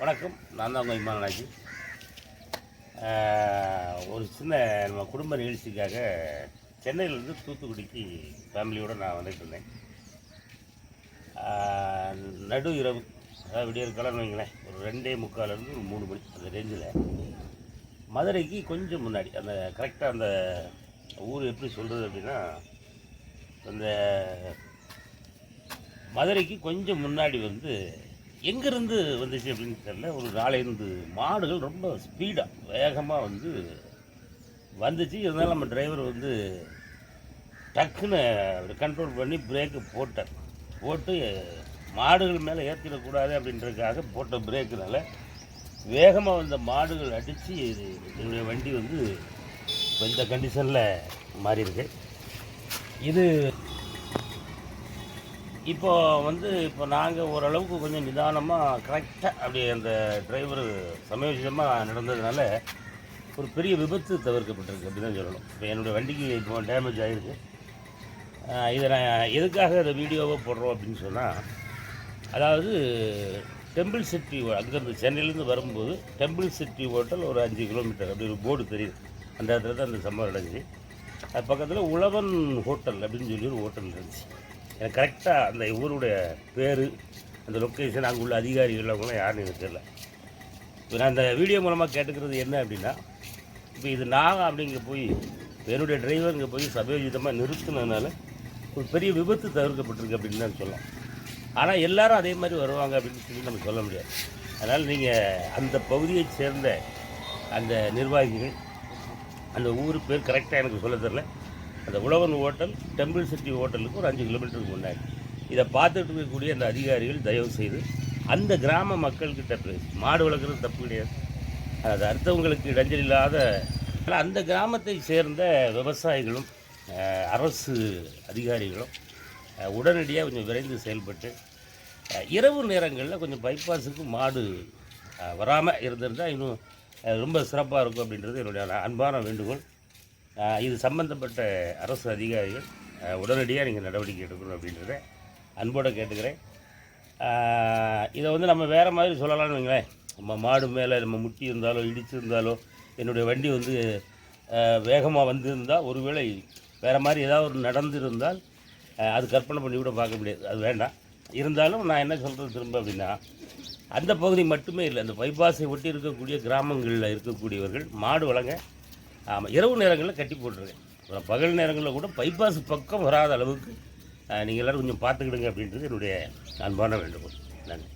வணக்கம். நான் தான் உங்கள் இமானாஜி. ஒரு சின்ன நம்ம குடும்ப நிகழ்ச்சிக்காக சென்னையிலேருந்து தூத்துக்குடிக்கு ஃபேமிலியோடு நான் வந்துட்டு இருந்தேன். நடு இரவு, அதாவது விடியற் காலம்னு வைங்களேன், ஒரு 2:45 ஒரு 3 மணி அந்த ரேஞ்சில் மதுரைக்கு கொஞ்சம் முன்னாடி, அந்த கரெக்டாக அந்த ஊர் எப்படி சொல்கிறது அப்படின்னா, அந்த மதுரைக்கு கொஞ்சம் முன்னாடி எங்கேருந்து வந்துச்சு அப்படின்னு தெரியல, ஒரு 4-5 மாடுகள் ரொம்ப ஸ்பீடாக வேகமாக வந்துச்சு. இருந்தாலும் நம்ம டிரைவர் டக்குன்னு கண்ட்ரோல் பண்ணி பிரேக்கு போட்டு மாடுகள் மேலே ஏற்றிடக்கூடாது அப்படின்றதுக்காக போட்ட பிரேக்குனால வேகமாக வந்த மாடுகள் அடித்து என்னுடைய வண்டி இப்போ இந்த கண்டிஷனில் மாறி இருக்கு. இது இப்போ நாங்கள் ஓரளவுக்கு கொஞ்சம் நிதானமாக கரெக்டாக அப்படியே அந்த டிரைவர் சமயோசிதமாக நடந்ததுனால ஒரு பெரிய விபத்து தவிர்க்கப்பட்டிருக்கு அப்படி தான் சொல்லணும். இப்போ என்னுடைய வண்டிக்கு இப்போ டேமேஜ் ஆகிருக்கு. இதை நான் எதுக்காக இந்த வீடியோவை போடுறோம் அப்படின்னு சொன்னால், அதாவது டெம்பிள் சிட்டி, அங்கேருந்து சென்னையிலேருந்து வரும்போது டெம்பிள் சிட்டி ஹோட்டல் ஒரு 5 கிலோமீட்டர் அப்படி ஒரு போர்டு தெரியுது. அந்த இடத்துல தான் அந்த சம்பவம் நடந்துச்சு. அது பக்கத்தில் உழவன் ஹோட்டல் அப்படின்னு சொல்லி ஒரு ஹோட்டல் இருந்துச்சு. எனக்கு கரெக்டாக அந்த ஊருடைய பேர், அந்த லொக்கேஷன், அங்கே உள்ள அதிகாரிகள் அவங்களாம் யாருன்னு எனக்கு தெரியல. இப்போ நான் அந்த வீடியோ மூலமாக கேட்டுக்கிறது என்ன அப்படின்னா, இப்போ இது நான் அப்படிங்க போய் என்னுடைய டிரைவர் இங்கே போய் சமயோஜிதமாக நிறுத்தினதுனால ஒரு பெரிய விபத்து தவிர்க்கப்பட்டிருக்கு அப்படின்னு தான் சொல்லலாம். ஆனால் எல்லோரும் அதே மாதிரி வருவாங்க அப்படின்னு சொல்லி நம்ம சொல்ல முடியாது. அதனால் நீங்கள் அந்த பகுதியை சேர்ந்த அந்த நிர்வாகிகள், அந்த ஊர் பேர் கரெக்டாக எனக்கு சொல்ல தெரில, அந்த உழவன் ஹோட்டல் டெம்பிள் சிட்டி ஹோட்டலுக்கு ஒரு 5 கிலோமீட்டருக்கு முன்னாடி இதை பார்த்துட்டு இருக்கக்கூடிய அந்த அதிகாரிகள் தயவு செய்து அந்த கிராம மக்கள்கிட்ட பேசி, மாடு வளர்க்குறது தப்பு கிடையாது, அது அடுத்தவங்களுக்கு இடைஞ்சல் இல்லாத, அந்த கிராமத்தை சேர்ந்த விவசாயிகளும் அரசு அதிகாரிகளும் உடனடியாக கொஞ்சம் விரைந்து செயல்பட்டு இரவு நேரங்களில் கொஞ்சம் பைபாஸுக்கு மாடு வராமல் இருந்திருந்தால் இன்னும் ரொம்ப சிறப்பாக இருக்கும் அப்படின்றது என்னுடைய அன்பான வேண்டுகோள். இது சம்பந்தப்பட்ட அரசு அதிகாரிகள் உடனடியாக நீங்கள் நடவடிக்கை எடுக்கணும் அப்படின்றத அன்போடு கேட்டுக்கிறேன். இதை நம்ம வேறு மாதிரி சொல்லலாம்னு வைங்களேன். நம்ம மாடு மேலே நம்ம முட்டி இருந்தாலோ இடிச்சிருந்தாலோ என்னுடைய வண்டி வேகமாக வந்திருந்தால், ஒருவேளை வேறு மாதிரி ஏதாவது ஒரு நடந்திருந்தால் அது கற்பனை பண்ணி கூட பார்க்க முடியாது, அது வேண்டாம். இருந்தாலும் நான் என்ன சொல்கிறது திரும்ப அப்படின்னா, அந்த பகுதி மட்டுமே இல்லை, அந்த பைபாஸை ஒட்டி இருக்கக்கூடிய கிராமங்களில் இருக்கக்கூடியவர்கள் மாடு வளங்க இரவு நேரங்களில் கட்டி போட்டுருங்க. பகல் நேரங்களில் கூட பைபாஸ் பக்கம் வராத அளவுக்கு நீங்கள் எல்லோரும் கொஞ்சம் பார்த்துக்கிடுங்க அப்படின்றது என்னுடைய அன்பான வேண்டுகோள். நன்றி.